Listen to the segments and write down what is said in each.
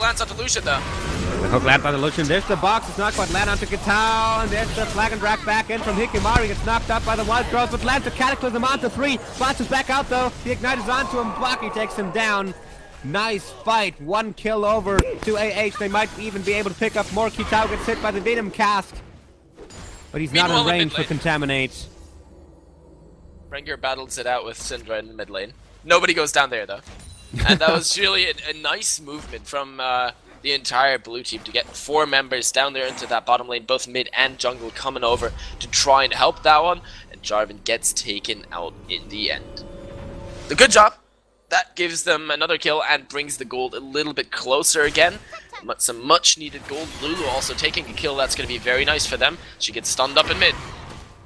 lands onto Lucian though. The hook lands on the Lucian. There's the box. It's not quite land onto Kitao. And there's the flag and drag back in from Hikimari. Gets knocked out by the Wild Growth, but lands the Cataclysm onto 3. Bots is back out though. The Ignite is onto him. Blocky takes him down. Nice fight. 1 kill over to AH. They might even be able to pick up more. Kitao gets hit by the Venom cast. But he's not in range for Contaminate. Rengar battles it out with Syndra in the mid lane. Nobody goes down there though. And that was really a nice movement from the entire blue team to get 4 members down there into that bottom lane, both mid and jungle coming over to try and help that one. And Jarvan gets taken out in the end. The good job. That gives them another kill and brings the gold a little bit closer again. Some much needed gold. Lulu also taking a kill. That's going to be very nice for them. She gets stunned up in mid.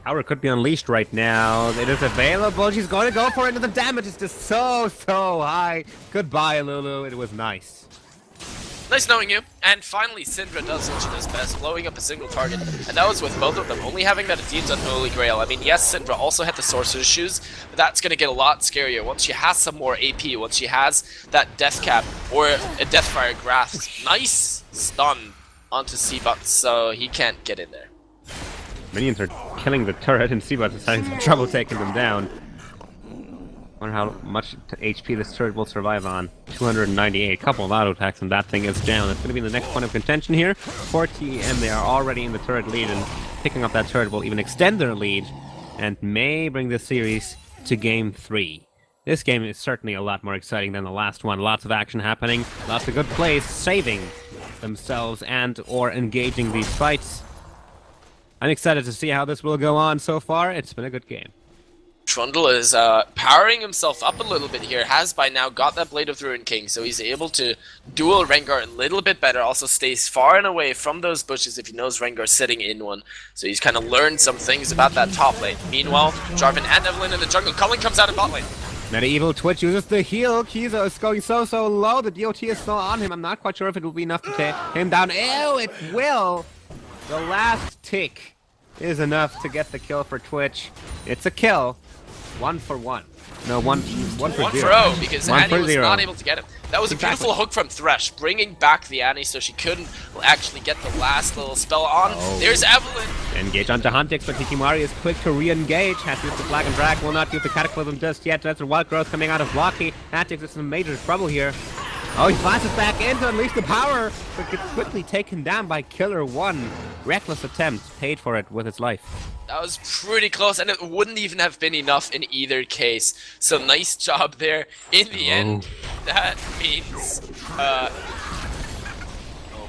Power could be unleashed right now. It is available. She's going to go for it, and the damage is just so high. Goodbye, Lulu. It was nice. Nice knowing you. And finally, Syndra does what she does best, blowing up a single target. And that was with both of them, only having Medicine's on Holy Grail. I mean, yes, Syndra also had the Sorcerer's Shoes, but that's going to get a lot scarier once she has some more AP, once she has that Death Cap or a Deathfire Grasp. Nice stun onto Seabot, so he can't get in there. Minions are killing the turret, and Seabot is having some trouble taking them down. Wonder how much HP this turret will survive on. 298. Couple of auto attacks, and that thing is down. It's going to be the next point of contention here for TM. They are already in the turret lead, and picking up that turret will even extend their lead and may bring this series to Game 3. This game is certainly a lot more exciting than the last one. Lots of action happening, lots of good plays, saving themselves and or engaging these fights. I'm excited to see how this will go on so far. It's been a good game. Trundle is powering himself up a little bit here, has by now got that Blade of the Ruined King, so he's able to duel Rengar a little bit better, also stays far and away from those bushes if he knows Rengar's sitting in one, so he's kind of learned some things about that top lane. Meanwhile, Jarvan and Evelynn in the jungle, Culling comes out in bot lane. Medieval Twitch uses the heal. Kiza is going so low, the DOT is still on him. I'm not quite sure if it will be enough to take him down. Ew, it will! The last tick is enough to get the kill for Twitch. It's a kill. 1 for 1. No, one for 0. 1 for 0, because Annie was not able to get him. That was a beautiful hook from Thresh, bringing back the Annie so she couldn't actually get the last little spell on. Oh. There's Evelynn. Engage onto Huntix, but Hikimari is quick to re-engage. Has to use the flag and drag, will not use the Cataclysm just yet. That's a Wild Growth coming out of Blocky. Huntix is in major trouble here. Oh, he flashes back in to unleash the power, but gets quickly taken down by Killer 1. Reckless attempt, paid for it with his life. That was pretty close, and it wouldn't even have been enough in either case. So nice job there. In the end, that means, oh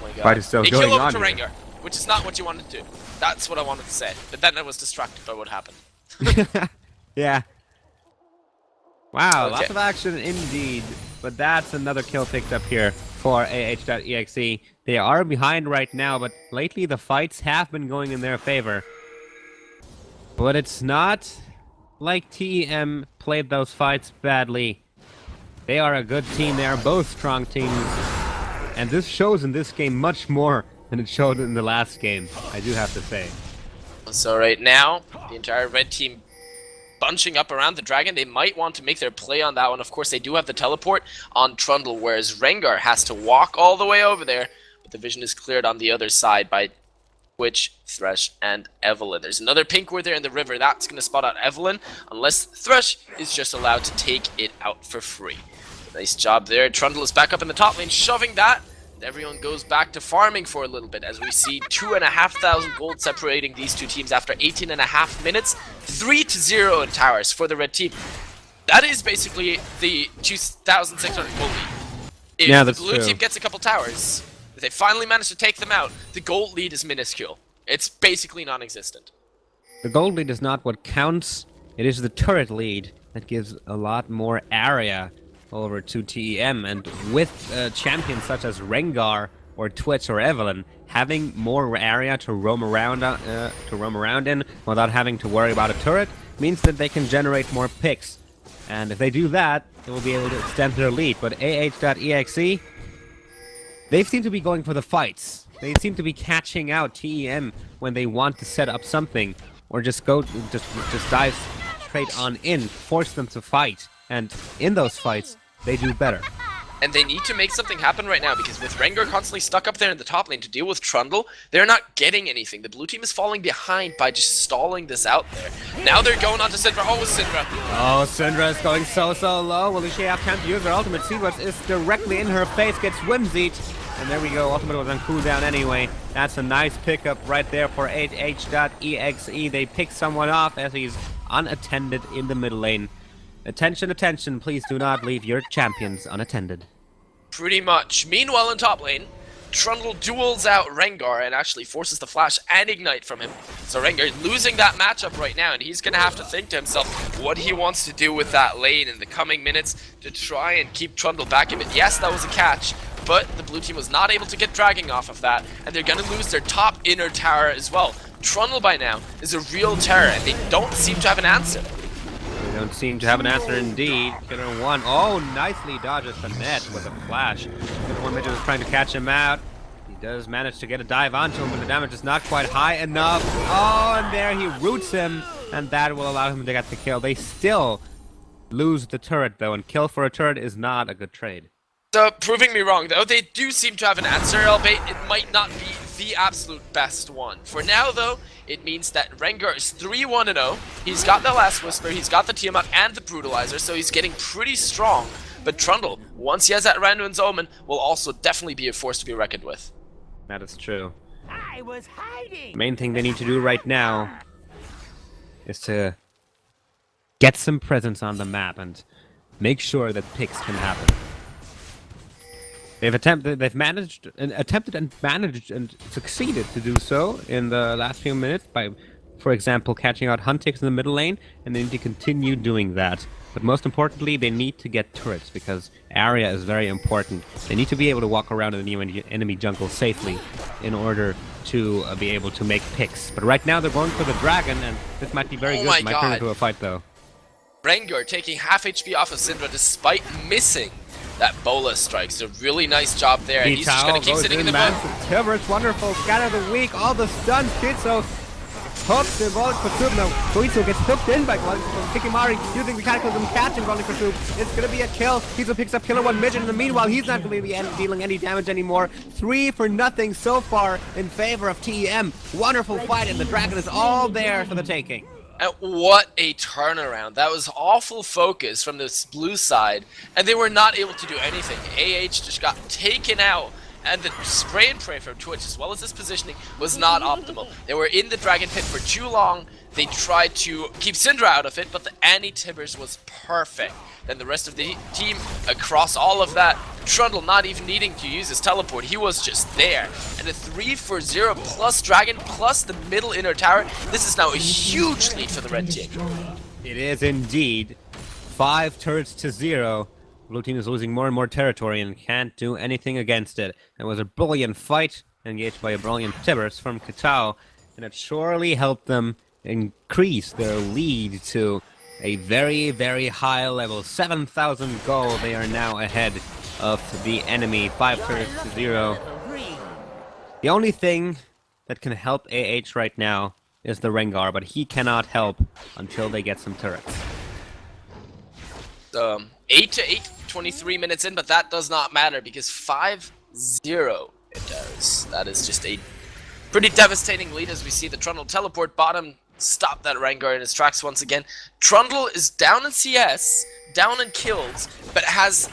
my god. Fight is still going kill over on to here. Rengar, which is not what you wanted to do. That's what I wanted to say. But then I was distracted by what happened. Yeah. Wow, Okay. lots of action indeed. But that's another kill picked up here for AH.exe. They are behind right now, but lately the fights have been going in their favor. But it's not like TEM played those fights badly. They are a good team. They are both strong teams. And this shows in this game much more than it showed in the last game, I do have to say. So right now, the entire red team bunching up around the dragon. They might want to make their play on that one. Of course, they do have the teleport on Trundle, whereas Rengar has to walk all the way over there. But the vision is cleared on the other side by Twitch, Thresh, and Evelynn. There's another pink ward there in the river. That's going to spot out Evelynn, unless Thresh is just allowed to take it out for free. Nice job there. Trundle is back up in the top lane, shoving that. Everyone goes back to farming for a little bit as we see 2,500 gold separating these two teams after 18.5 minutes. 3-0 in towers for the red team. That is basically the 2,600 gold lead. If the blue team gets a couple towers, if they finally manage to take them out, the gold lead is minuscule. It's basically non-existent. The gold lead is not what counts. It is the turret lead that gives a lot more area over to TEM, and with champions such as Rengar or Twitch or Evelynn having more area to roam around in without having to worry about a turret means that they can generate more picks, and if they do that, they will be able to extend their lead. But AH.exe, they seem to be going for the fights. They seem to be catching out TEM when they want to set up something, or just dive straight on in, force them to fight, and in those fights they do better. and they need to make something happen right now, because with Rengar constantly stuck up there in the top lane to deal with Trundle, they're not getting anything. The blue team is falling behind by just stalling this out there. Now they're going on to Syndra. Oh, Syndra. Oh, Syndra is going so low. Will she have time to use her ultimate? Seabutt is directly in her face, gets whimsied. And there we go, ultimate was on cooldown anyway. That's a nice pickup right there for H.exe. They pick someone off as he's unattended in the middle lane. Attention, attention, please do not leave your champions unattended. Pretty much. Meanwhile in top lane, Trundle duels out Rengar and actually forces the flash and ignite from him. So Rengar losing that matchup right now, and he's going to have to think to himself what he wants to do with that lane in the coming minutes to try and keep Trundle back in it. Yes, that was a catch, but the blue team was not able to get dragging off of that, and they're going to lose their top inner tower as well. Trundle by now is a real terror, and they don't seem to have an answer. They don't seem to have an answer indeed. Killer 1, oh, nicely dodges the net with a flash. Killer 1 Midget is trying to catch him out. He does manage to get a dive onto him, but the damage is not quite high enough. Oh, and there he roots him, and that will allow him to get the kill. They still lose the turret, though, and kill for a turret is not a good trade. So, proving me wrong, though, they do seem to have an answer, albeit it might not be the absolute best one. For now, though, it means that Rengar is 3-1-0. He's got the Last Whisper, he's got the Tiamat and the Brutalizer, so he's getting pretty strong. But Trundle, once he has that Randuin's Omen, will also definitely be a force to be reckoned with. That is true. I was hiding. The main thing they need to do right now is to get some presence on the map and make sure that picks can happen. They've managed and succeeded to do so in the last few minutes by, for example, catching out Huntix in the middle lane, and they need to continue doing that. But most importantly, they need to get turrets, because area is very important. They need to be able to walk around in the enemy jungle safely in order to be able to make picks. But right now they're going for the dragon, and this might be very good. Might turn into a fight, though. Rengar taking half HP off of Syndra despite missing that bola strike. So really nice job there. And he's just going to keep sitting in the boat. Tiber's wonderful. Scatter the weak. All the stuns. Kitso hooks the Rolling Pursuit. No, Koitsu gets hooked in by Hikimari using the Cataclysm, catching Rolling Pursuit. It's going to be a kill. Kizu picks up Killer 1 Midget. In the meanwhile, he's not going to be dealing any damage anymore. 3-0 so far in favor of TEM. Wonderful fight, and the dragon is all there for the taking. And what a turnaround. That was awful focus from this blue side, and they were not able to do anything. AH just got taken out, and the spray and pray from Twitch, as well as his positioning, was not optimal. They were in the Dragon Pit for too long. They tried to keep Syndra out of it, but the anti-Tibbers was perfect. Then the rest of the team across all of that, Trundle not even needing to use his teleport, he was just there. And a 3-0 plus Dragon plus the middle inner tower, this is now a huge lead for the red team. It is indeed. 5 turrets to 0. Blue team is losing more and more territory and can't do anything against it. It was a brilliant fight, engaged by a brilliant Tibbers from Katao, and it surely helped them increase their lead to a very, very high level. 7,000 gold. They are now ahead of the enemy. 5 turrets to 0. The only thing that can help AH right now is the Rengar, but he cannot help until they get some turrets. 8 to 8, 23 minutes in, but that does not matter because 5-0 it does. That is just a pretty devastating lead as we see the Trundle teleport bottom. Stop that Rengar in his tracks once again. Trundle is down in CS, down in kills, but has,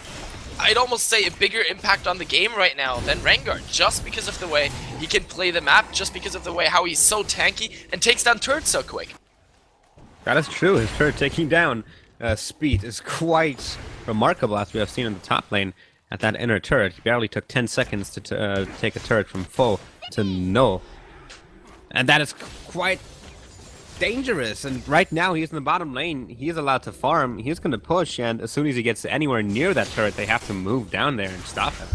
I'd almost say, a bigger impact on the game right now than Rengar, just because of the way he can play the map, just because of the way how he's so tanky and takes down turrets so quick. That is true. His turret taking down speed is quite remarkable, as we have seen in the top lane at that inner turret. He barely took 10 seconds to take a turret from full to null. And that is quite dangerous, and right now he's in the bottom lane. He's allowed to farm. He's going to push, and as soon as he gets anywhere near that turret, they have to move down there and stop him.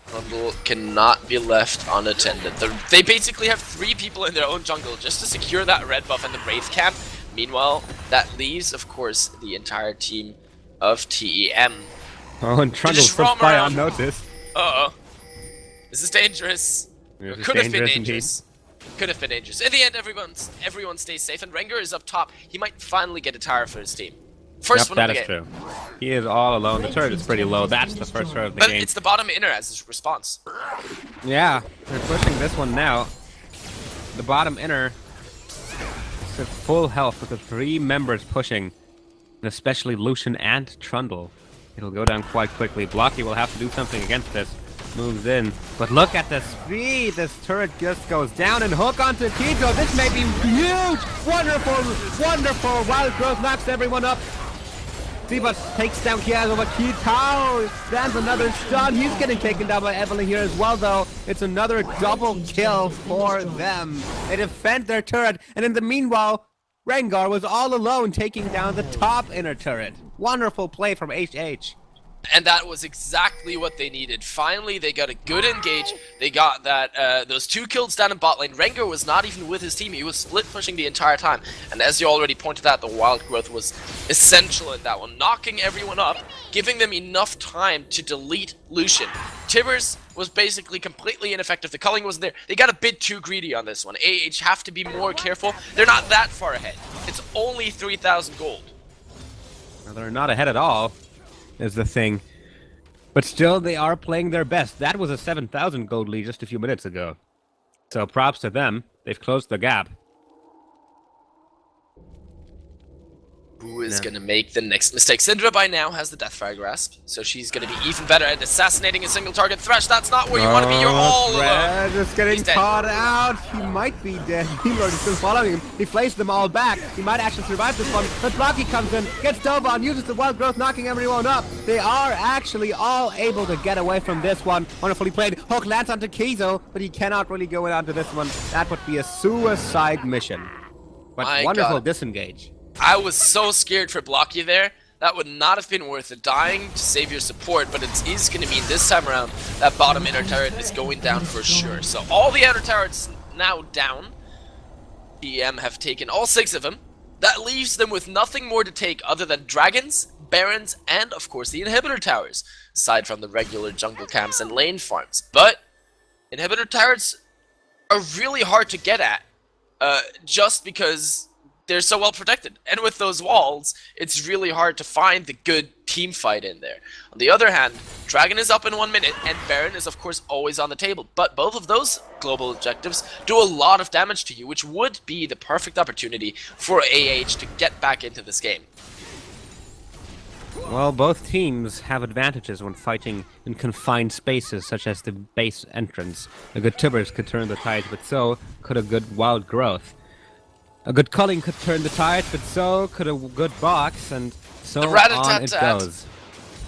Trundle cannot be left unattended. They basically have 3 people in their own jungle just to secure that red buff and the Wraith camp. Meanwhile, that leaves, of course, the entire team of TEM. Oh, and Trundle slips by unnoticed. Uh-oh. This is dangerous. Could have been dangerous. Could have been dangerous. In the end, everyone stays safe, and Rengar is up top. He might finally get a tower for his team. First Yep, one of that the is game. true. He is all alone. The turret is pretty low. That's the first turret of the But game. it's the bottom inner as his response. Yeah, they're pushing this one now. The bottom inner is at full health with the 3 members pushing, and especially Lucian and Trundle. It'll go down quite quickly. Blocky will have to do something against this. Moves in, but look at the speed. This turret just goes down and hook onto Kito. This may be huge. Wonderful, wonderful. Wild Growth knocks everyone up. Seabus takes down Kiazo, but Kitao stands another stun. He's getting taken down by Evelyn here as well, though. It's another double kill for them. They defend their turret, and in the meanwhile, Rengar was all alone taking down the top inner turret. Wonderful play from HH. And that was exactly what they needed. Finally, they got a good engage. They got that those 2 kills down in bot lane. Rengar was not even with his team. He was split pushing the entire time. And as you already pointed out, the wild growth was essential in that one, knocking everyone up, giving them enough time to delete Lucian. Tibbers was basically completely ineffective. The culling wasn't there. They got a bit too greedy on this one. AH have to be more careful. They're not that far ahead. It's only 3,000 gold. Well, they're not ahead at all, is the thing. But still, they are playing their best. That was a 7,000 gold lead just a few minutes ago. So props to them. They've closed the gap. Who is going to make the next mistake? Syndra by now has the Deathfire Grasp, so she's going to be even better at assassinating a single target. Thresh, that's not where you want to be. You're all alone. Red is getting He's dead. caught out. He might be dead. Healord is still following him. He flays them all back. He might actually survive this one. But Blocky comes in, gets Dobon, uses the wild growth, knocking everyone up. They are actually all able to get away from this one. Wonderfully played. Hook lands onto Kizo, but he cannot really go in onto this one. That would be a suicide mission. But My wonderful God. disengage. I was so scared for Blocky there. That would not have been worth it. Dying to save your support, but it is going to mean this time around that bottom inner turret is going down for sure. So all the outer turrets now down. EM have taken all 6 of them. That leaves them with nothing more to take other than dragons, barons, and of course the inhibitor towers, aside from the regular jungle camps and lane farms. But inhibitor towers are really hard to get at, just because they're so well protected. And with those walls, it's really hard to find the good team fight in there. On the other hand, Dragon is up in 1 minute, and Baron is of course always on the table. But both of those global objectives do a lot of damage to you, which would be the perfect opportunity for AH to get back into this game. Well, both teams have advantages when fighting in confined spaces, such as the base entrance. A good Tibbers could turn the tide, but so could a good wild growth. A good culling could turn the tide, but so could a good box, and so The on it rat-a-tat-tat. goes.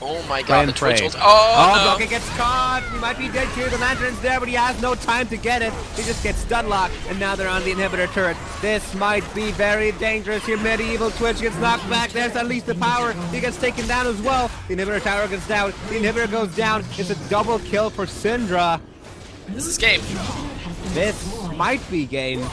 Oh my Pray god, and the pray. Twitch ult. Oh, Oh, no. Blocky gets caught. He might be dead here. The lantern's there, but he has no time to get it. He just gets stun locked, and now they're on the inhibitor turret. This might be very dangerous here. Medieval Twitch gets knocked back. There's at least the power. He gets taken down as well. The inhibitor tower gets down. The inhibitor goes down. It's a double kill for Syndra. This is game. This might be game.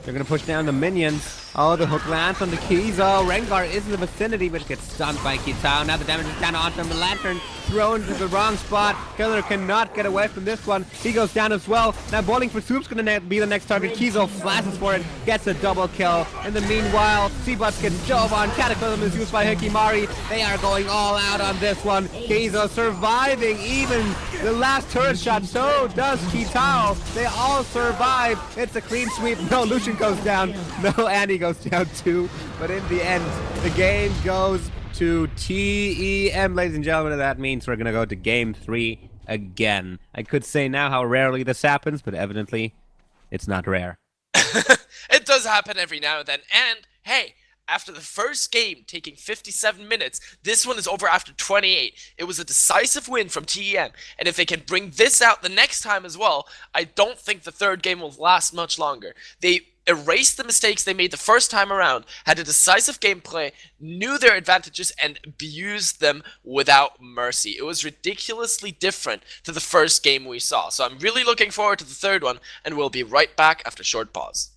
They're gonna push down the minions. Oh, the hook lands on the keys. Oh, Rengar is in the vicinity, but gets stunned by Kitao. Now the damage is down onto him. The lantern thrown to the wrong spot. Killer cannot get away from this one. He goes down as well. Now Bowling for Soup's gonna be the next target. Kizo flashes for it, gets a double kill. In the meanwhile, Seabuts gets dove on. Cataclysm is used by Hikimari. They are going all out on this one. Kizo surviving even the last turret shot. So does Kitao. They all survive. It's a clean sweep. No, Lucian goes down. No, Andy goes down too. But in the end, the game goes to TEM, ladies and gentlemen, and that means we're going to go to Game 3 again. I could say now how rarely this happens, but evidently, it's not rare. It does happen every now and then. And, hey, after the first game taking 57 minutes, this one is over after 28. It was a decisive win from TEM. And if they can bring this out the next time as well, I don't think the third game will last much longer. They erased the mistakes they made the first time around, had a decisive gameplay, knew their advantages, and abused them without mercy. It was ridiculously different to the first game we saw. So I'm really looking forward to the third one, and we'll be right back after a short pause.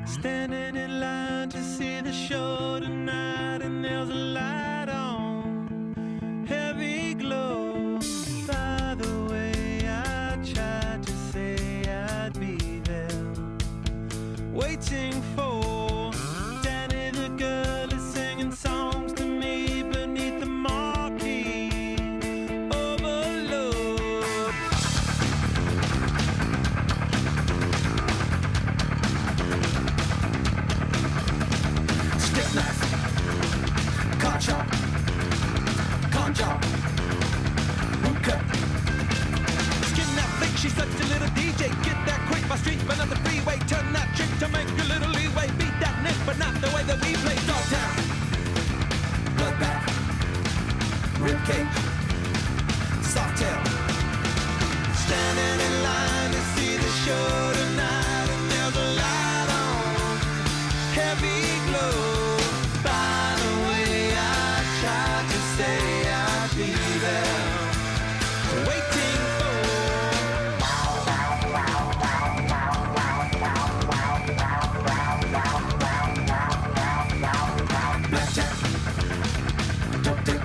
Standing in line to see the show tonight, and there's a light on, heavy glow. By the way, I tried to say heavy glow. By the way, I tried to say I'd be there, waiting for. Blackjack, dope dick,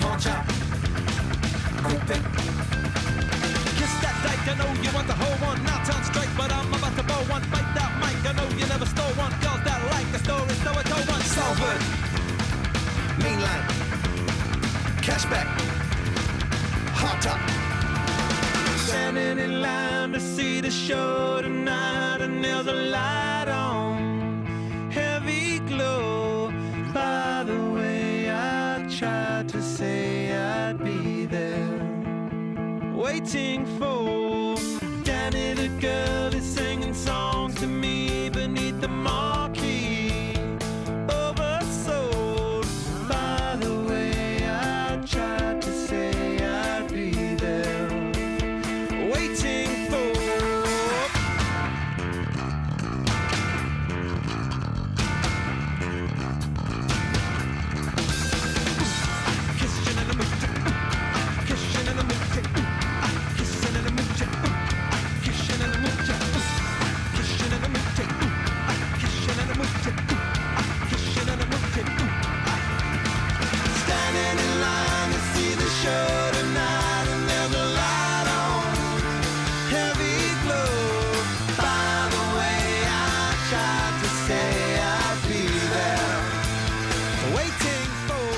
pawn chop, quick pick. Kiss that dyke, I know you want the whole one. Now turn straight, but I'm about to blow one. Bite that mic, I know you never stole one. Girls that like the story, so I told one. Salford, mainline, cashback, hot top. Standing in line to see the show tonight, and there's a light on, heavy glow. By the way, I tried to say I'd be there, waiting for Danny, the girl is singing songs to me beneath the marquee. Oversold. By the way, I tried to say I'd be there, waiting for. Kissing in the mood, kissing in the mood, kissing in the mood, kissing in the mood, kissing in the mood, kissing in the mood, kissing in the mood. Standing in line to see the show tonight, and there's a light on, heavy glow. By the way, I tried to say I'd be there, waiting for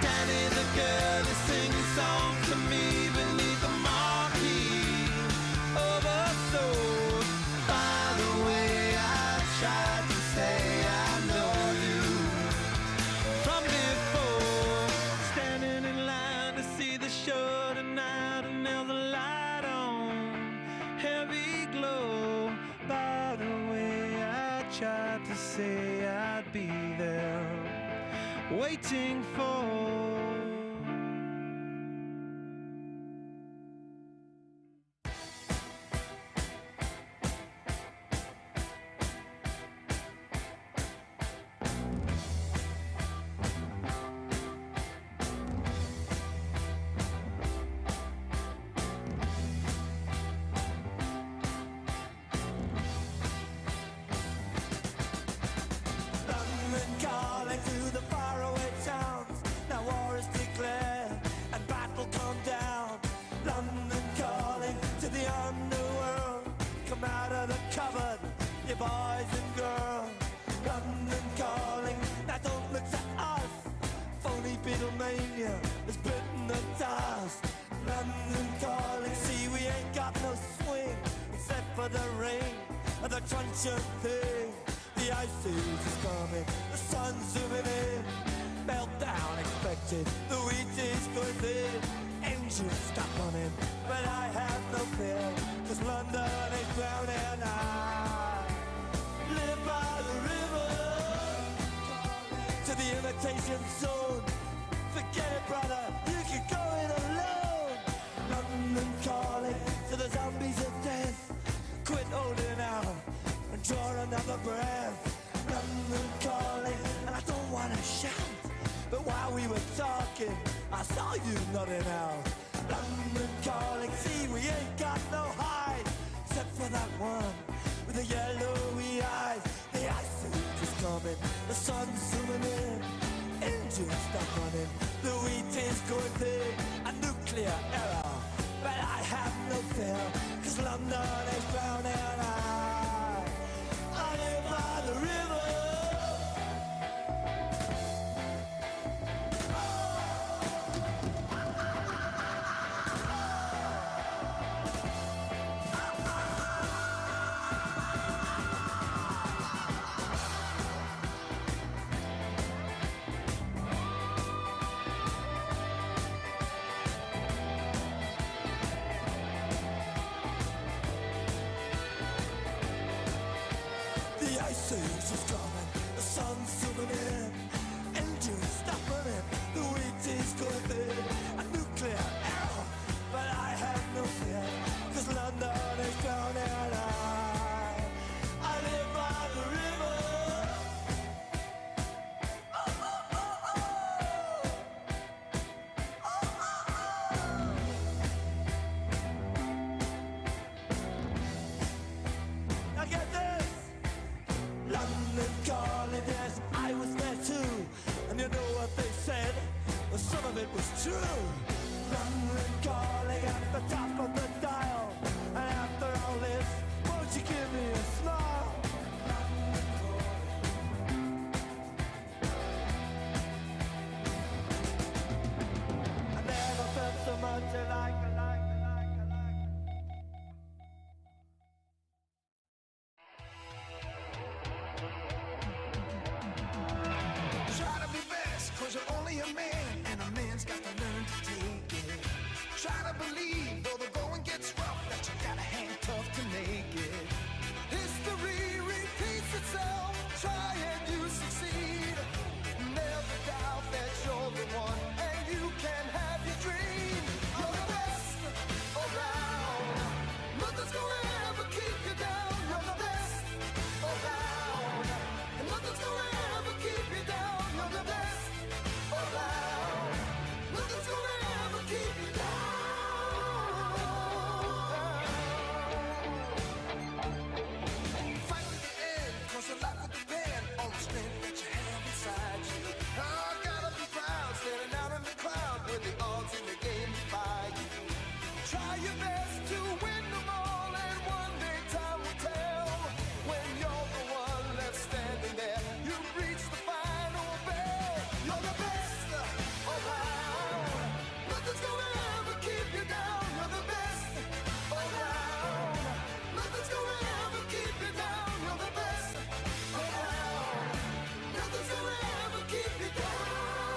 Danny, the girl is singing songs to me beneath the marquee. Oversold. By the way, I tried to say I know you from before. Standing in line to see the show tonight, and there's a light on, heavy glow. By the way, I tried to say I'd be there, waiting for. London calling to the faraway towns. Now war is declared and battle come down. London calling to the underworld. Come out of the cupboard, you boys and girls. London calling, now don't look to us. Phony Beatlemania has bitten the dust. London calling, see we ain't got no swing except for the rain and the truncheon thing. The ice age is coming, the sun's zooming in. Meltdown expected, the wheat is going thin. Engines stop running, but I have no fear, 'cause London is drowning. I live by the river, to the imitation zone. Forget it, brother, you can go it alone. London calling to the zombies of death. Quit holding out and draw another breath. London calling, and I don't wanna shout, but while we were talking, I saw you nodding out. London calling, see we ain't got no hide, except for that one with the yellowy eyes. The ice age is coming, the sun's zooming in. Engines stop running, the wheat is going thin. A nuclear error, but I have no fear, 'cause London is drowning. I live by the river. The ice age is coming, the sun's zooming in. Engines stop running, the wheat is going thin. A nuclear error, but I have no fear, 'cause London is drowning. I live by the river. London calling, yes, I was there too. And you know what they said? Well, some of it was true. London calling at the top of the dial. And after all this, won't you give me a smile? I never felt so much alike. Try to be best, cause you're only a man, and a man's got to learn to take it. Try to believe, though the going gets rough, that you gotta hang tough to make it. History repeats itself, try and you succeed. Never doubt that you're the one, and you can have your dream. You're the best around, nothing's gonna ever keep you down. You're the best around, and nothing's gonna ever keep you down. You're the best around, nothing's gonna ever keep you down. Fight to the end, cause your life will depend on the strength that you have inside you. Oh, gotta be proud, standing out in the crowd when the odds in the game defy you. Try your best to win them all, and one day time will tell. When you're the one left standing there, you reach the final bell. You're the best around, nothing's gonna ever keep you down. You're the best around, nothing's gonna ever keep you down. You're the best around, nothing's gonna ever keep you down. You're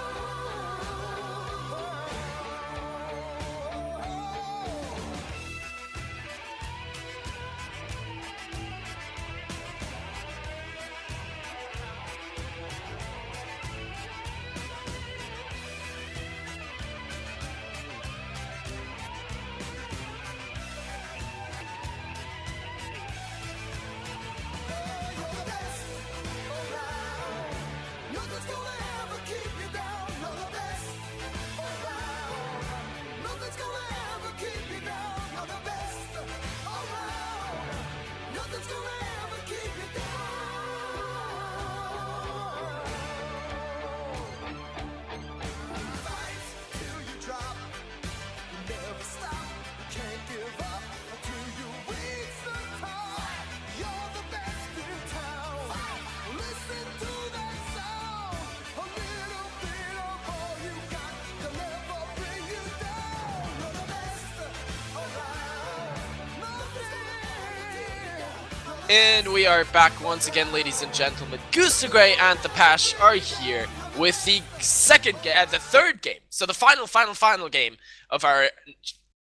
the best around, nothing's gonna ever keep you down. You're the best around, nothing's gonna ever keep you down. You're the best around, nothing's gonna ever keep you down. Fight till you drop, never stop, can't give up until you reach the top. You're the best in town. Listen to that sound. A little bit of all you got to never bring you down. You're the best around. Nothing. And we are back once again, ladies and gentlemen. Goose the Grey and the Pash are here with the the third game. So the final game of our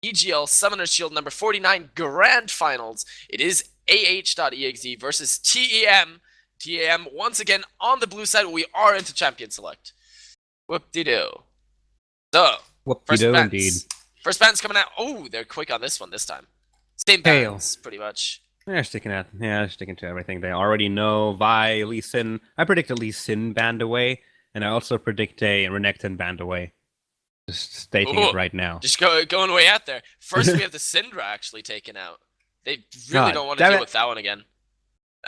EGL Summoner's Shield number 49 Grand Finals. It is AH.exe versus TEM. TEM once again on the blue side. We are into Champion Select. Whoop-de-doo. So, first Whoop-de-doo bands. indeed. First band's coming out. Oh, they're quick on this one this time. Same Hail. bands, pretty much. They're sticking to everything. They already know Vi, Lee Sin. I predict a Lee Sin band away, and I also predict a Renekton band away. Just stating Ooh. it right now. Just going way out there. First, we have the Syndra actually taken out. They really God, don't want to damn deal it. with that one again.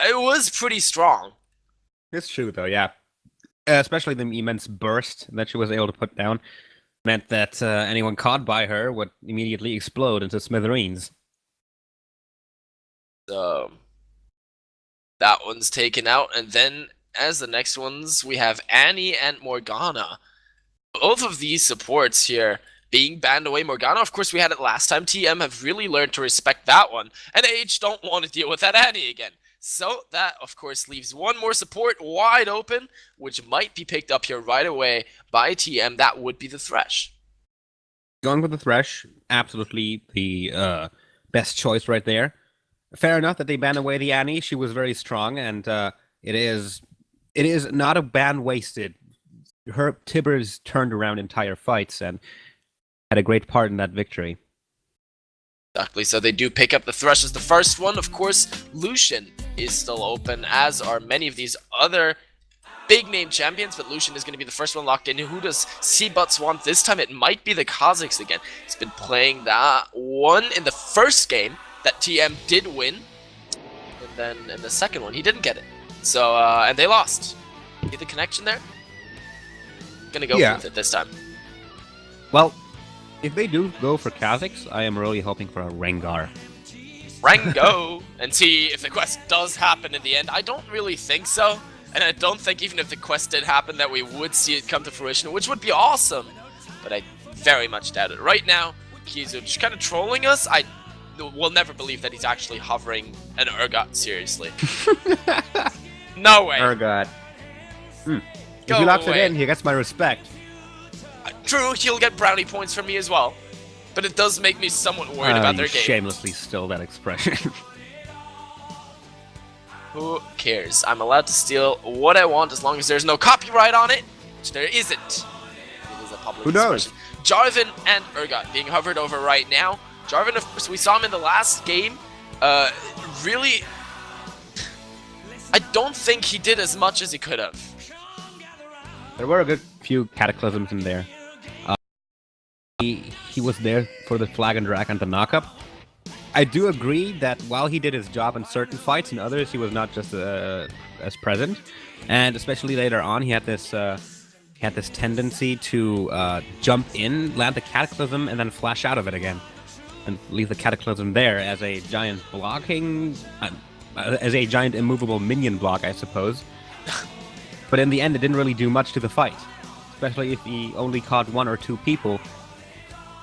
It was pretty strong. It's true, though, yeah. Especially the immense burst that she was able to put down meant that anyone caught by her would immediately explode into smithereens. So that one's taken out, and then as the next ones, we have Annie and Morgana. Both of these supports here being banned away. Morgana, of course, we had it last time. TM have really learned to respect that one, and H don't want to deal with that Annie again. So that, of course, leaves one more support wide open, which might be picked up here right away by TM. That would be the Thresh. Going with the Thresh, absolutely the best choice right there. Fair enough that they banned away the Annie. She was very strong, and it is not a ban wasted. Her Tibbers turned around entire fights and had a great part in that victory. Exactly, so they do pick up the Thresh as the first one. Of course, Lucian is still open, as are many of these other big-name champions, but Lucian is going to be the first one locked in. Who does Seabuts want this time? It might be the Kazakhs again. He's been playing that one in the first game that TM did win, and then in the second one, he didn't get it. So, and they lost. See the connection there? Gonna go with it this time. Well, if they do go for Kha'Zix, I am really hoping for a Rengar. Rango! And see if the quest does happen in the end. I don't really think so. And I don't think even if the quest did happen that we would see it come to fruition, which would be awesome. But I very much doubt it. Right now, Kizu just kind of trolling us. I will never believe that he's actually hovering an Urgot seriously. No way. Urgot. If Go he locks away. it in, he gets my respect. True, he'll get brownie points from me as well. But it does make me somewhat worried about their You game. shamelessly stole that expression. Who cares? I'm allowed to steal what I want as long as there's no copyright on it, which there isn't. It is a public Who knows? expression. Jarvan and Urgot being hovered over right now. Jarvan, of course, we saw him in the last game. Really, I don't think he did as much as he could have. There were a good few cataclysms in there. He was there for the flag and drag and the knockup. I do agree that while he did his job in certain fights, in others he was not just as present. And especially later on, he had this tendency to jump in, land the cataclysm, and then flash out of it again, and leave the cataclysm there as a giant blocking, as a giant immovable minion block, I suppose. But in the end, it didn't really do much to the fight, especially if he only caught 1 or 2 people,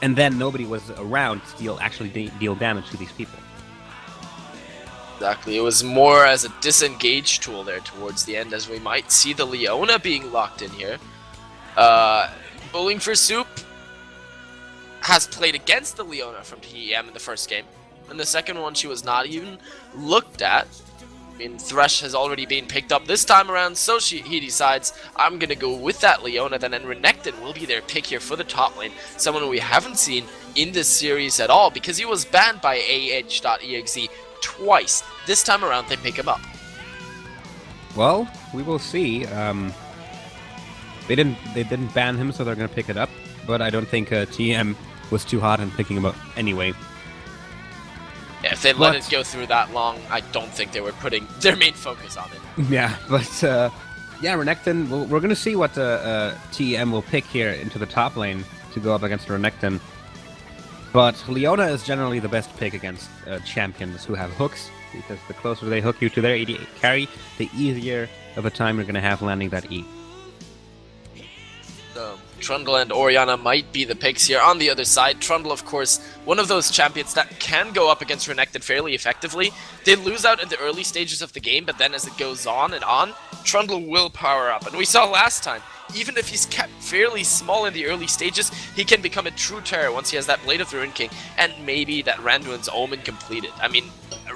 and then nobody was around to actually deal damage to these people. Exactly, it was more as a disengage tool there towards the end, as we might see the Leona being locked in here. Bowling for Soup has played against the Leona from TEM in the first game. In the second one, she was not even looked at. I mean, Thresh has already been picked up this time around, so he decides, I'm going to go with that Leona, then, and Renekton will be their pick here for the top lane. Someone we haven't seen in this series at all, because he was banned by AH.exe twice. This time around, they pick him up. Well, we will see. They didn't ban him, so they're going to pick it up. But I don't think TM was too hot in picking him up anyway. Yeah, if they let it go through that long, I don't think they were putting their main focus on it. Yeah, but yeah, Renekton, we're going to see what TEM will pick here into the top lane to go up against Renekton. But Leona is generally the best pick against champions who have hooks, because the closer they hook you to their 88 carry, the easier of a time you're going to have landing that E. Trundle and Orianna might be the picks here. On the other side, Trundle, of course, one of those champions that can go up against Renekton fairly effectively. They lose out in the early stages of the game, but then as it goes on and on, Trundle will power up. And we saw last time, even if he's kept fairly small in the early stages, he can become a true terror once he has that Blade of the Ruin King and maybe that Randuin's Omen completed. I mean,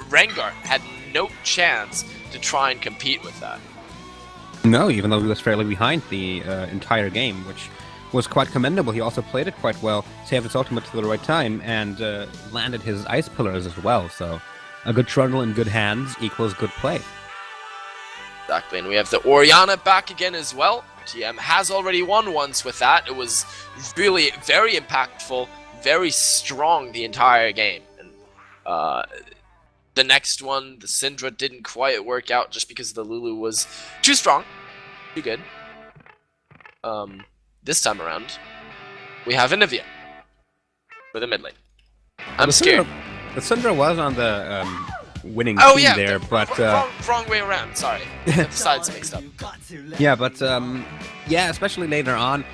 Rengar had no chance to try and compete with that. No, even though he was fairly behind the entire game, which was quite commendable. He also played it quite well, saved his ultimate to the right time, and landed his ice pillars as well. So a good Trundle in good hands equals good play. Exactly, and we have the Orianna back again as well. TM has already won once with that. It was really very impactful, very strong the entire game. And the next one, the Syndra, didn't quite work out just because the Lulu was too strong, too good. This time around, we have Anivia for the mid lane. I'm scared. The Syndra was on the winning Oh team yeah, there, but wrong way around. Sorry, the sides mixed up. yeah, but yeah, especially later on,